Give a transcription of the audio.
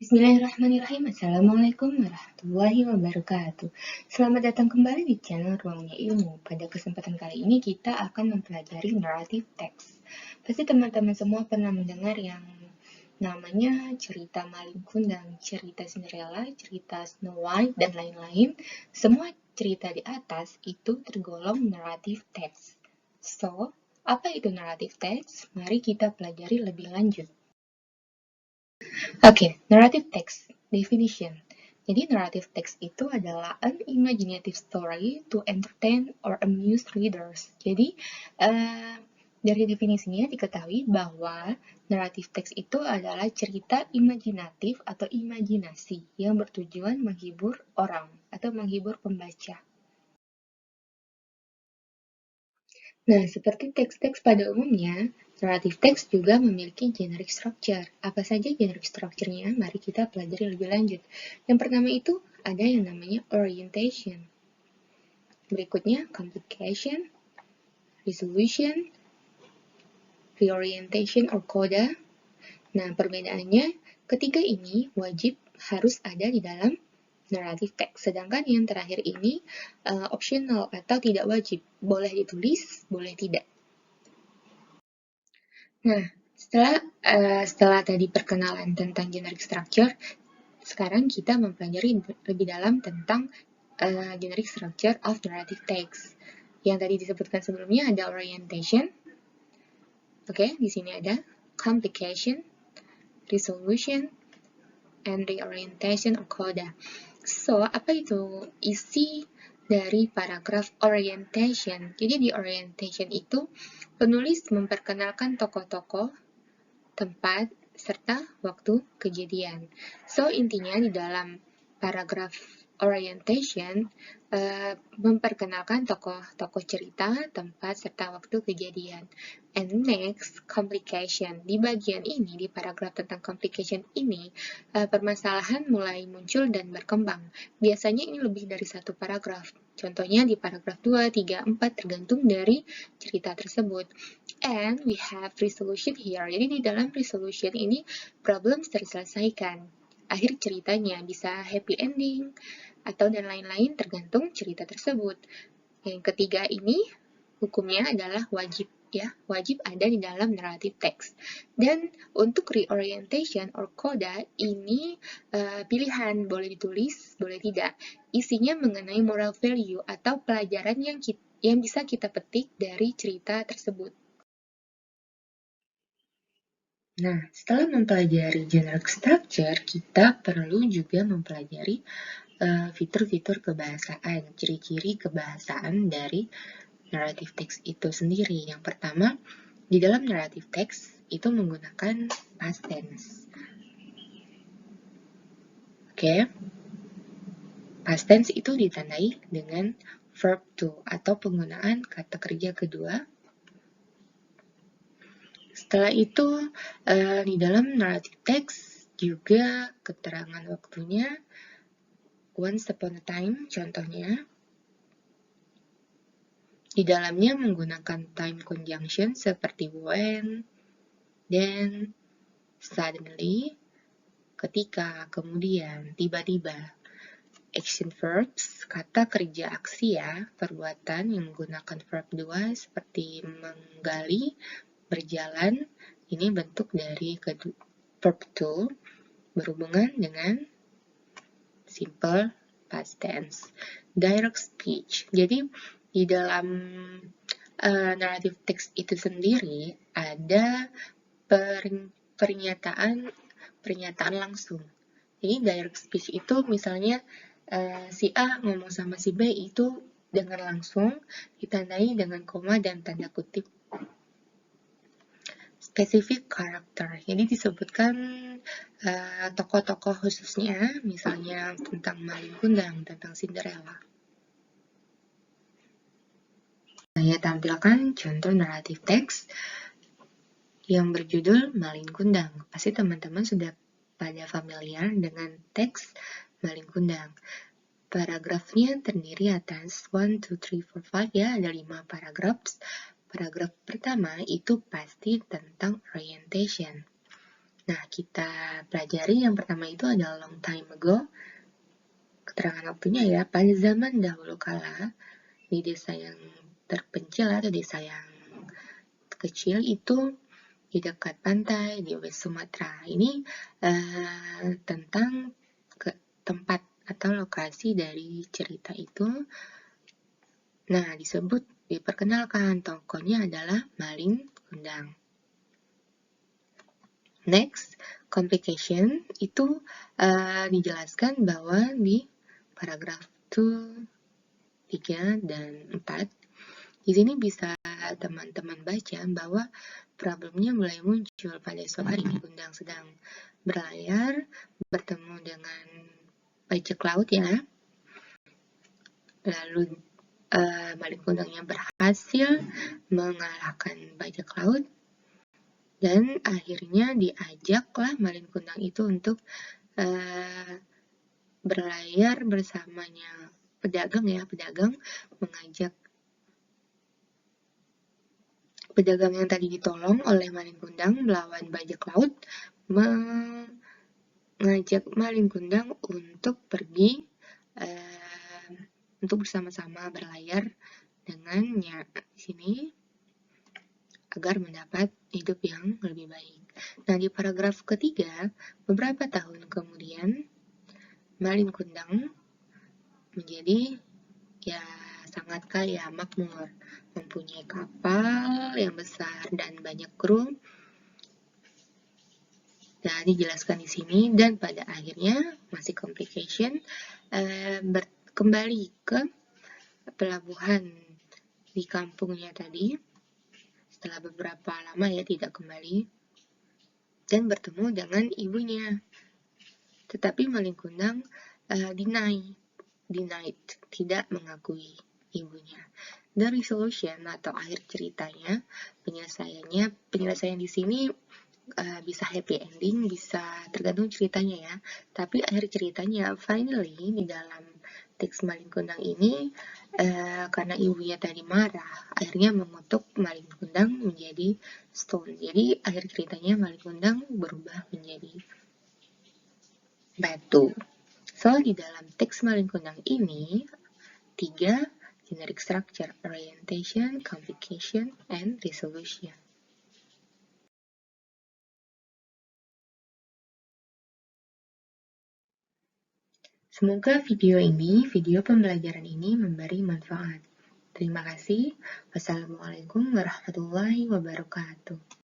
Bismillahirrahmanirrahim. Assalamualaikum warahmatullahi wabarakatuh. Selamat datang kembali di channel Ruangnya Ilmu. Pada kesempatan kali ini kita akan mempelajari narrative text. Pasti teman-teman semua pernah mendengar yang namanya cerita Malin Kundang, cerita Cinderella, cerita Snow White, dan lain-lain. Semua cerita di atas itu tergolong narrative text. So, apa itu narrative text? Mari kita pelajari lebih lanjut. Oke, narrative text definition. Jadi narrative text itu adalah an imaginative story to entertain or amuse readers. Jadi dari definisinya diketahui bahwa narrative text itu adalah cerita imajinatif atau imajinasi yang bertujuan menghibur orang atau menghibur pembaca. Nah, seperti teks-teks pada umumnya, narrative text juga memiliki generic structure. Apa saja generic structure-nya? Mari kita pelajari lebih lanjut. Yang pertama itu ada yang namanya orientation. Berikutnya complication, resolution, reorientation or coda. Nah, perbedaannya ketiga ini wajib harus ada di dalam narrative text. Sedangkan yang terakhir ini optional atau tidak wajib. Boleh ditulis, boleh tidak. Nah, setelah tadi perkenalan tentang generic structure, sekarang kita mempelajari lebih dalam tentang generic structure of narrative text. Yang tadi disebutkan sebelumnya ada orientation. Oke, di sini ada complication, resolution, and reorientation or coda. So, apa itu isi dari paragraf orientation? Jadi di orientation itu penulis memperkenalkan tokoh-tokoh, tempat, serta waktu kejadian. So, intinya di dalam paragraf orientation memperkenalkan tokoh-tokoh cerita, tempat, serta waktu kejadian. And next, complication. Di bagian ini, di paragraf tentang complication ini, permasalahan mulai muncul dan berkembang. Biasanya ini lebih dari satu paragraf. Contohnya di paragraf 2, 3, 4, tergantung dari cerita tersebut. And we have resolution here. Jadi di dalam resolution ini problem terselesaikan. Akhir ceritanya bisa happy ending atau dan lain-lain tergantung cerita tersebut. Yang ketiga ini hukumnya adalah wajib ya, wajib ada di dalam narrative text. Dan untuk reorientation or coda ini pilihan, boleh ditulis, boleh tidak. Isinya mengenai moral value atau pelajaran yang bisa kita petik dari cerita tersebut. Nah, setelah mempelajari generic structure, kita perlu juga mempelajari fitur-fitur kebahasaan, ciri-ciri kebahasaan dari narrative text itu sendiri. Yang pertama, di dalam narrative text itu menggunakan past tense. Oke. Past tense itu ditandai dengan verb to atau penggunaan kata kerja kedua. Setelah itu, di dalam narrative text juga keterangan waktunya once upon a time, contohnya. Di dalamnya menggunakan time conjunction seperti when, then, suddenly, ketika, kemudian, tiba-tiba. Action verbs, kata kerja aksi ya, perbuatan yang menggunakan verb 2 seperti menggali, berjalan, ini bentuk dari verb to berhubungan dengan simple past tense. Direct speech, jadi di dalam narrative text itu sendiri ada pernyataan langsung. Jadi direct speech itu misalnya si A ngomong sama si B itu dengan langsung ditandai dengan koma dan tanda kutip. Specific character, jadi disebutkan tokoh-tokoh khususnya, misalnya tentang Malin Kundang, tentang Cinderella. Saya tampilkan contoh narrative text yang berjudul Malin Kundang. Pasti teman-teman sudah pada familiar dengan teks Malin Kundang. Paragrafnya terdiri atas 1, 2, 3, 4, 5 ya, ada 5 paragraf. Paragraf pertama itu pasti tentang orientation. Nah, kita pelajari yang pertama itu adalah long time ago. Keterangan waktunya ya, pada zaman dahulu kala, di desa yang terpencil atau desa yang kecil itu di dekat pantai di West Sumatera. Ini tentang tempat atau lokasi dari cerita itu. Nah, diperkenalkan tokohnya adalah Malin Kundang. Next, complication itu dijelaskan bahwa di paragraf 3 dan 4, di sini bisa teman-teman baca bahwa problemnya mulai muncul pada suatu hari Kundang sedang berlayar, bertemu dengan bajak laut ya. Lalu Malin Kundangnya berhasil mengalahkan bajak laut, dan akhirnya diajaklah Malin Kundang itu untuk berlayar bersamanya pedagang mengajak pedagang yang tadi ditolong oleh Malin Kundang melawan bajak laut, mengajak Malin Kundang untuk pergi untuk bersama-sama berlayar dengannya di sini agar mendapat hidup yang lebih baik. Nah, di paragraf ketiga, beberapa tahun kemudian Malin Kundang menjadi sangat kaya, makmur, mempunyai kapal yang besar dan banyak kru. Nah, dijelaskan di sini, dan pada akhirnya masih complication, kembali ke pelabuhan di kampungnya tadi setelah beberapa lama ya tidak kembali, dan bertemu dengan ibunya. Tetapi Malin Kundang denied, tidak mengakui ibunya. The resolution atau akhir ceritanya, penyelesaian di sini bisa happy ending, bisa tergantung ceritanya ya. Tapi akhir ceritanya, finally di dalam teks Malin Kundang ini, karena ibunya tadi marah, akhirnya mengutuk Malin Kundang menjadi stone. Jadi akhir ceritanya Malin Kundang berubah menjadi batu. So, di dalam teks Malin Kundang ini, 3 generic structure, orientation, complication, and resolution. Semoga video pembelajaran ini memberi manfaat. Terima kasih. Wassalamualaikum warahmatullahi wabarakatuh.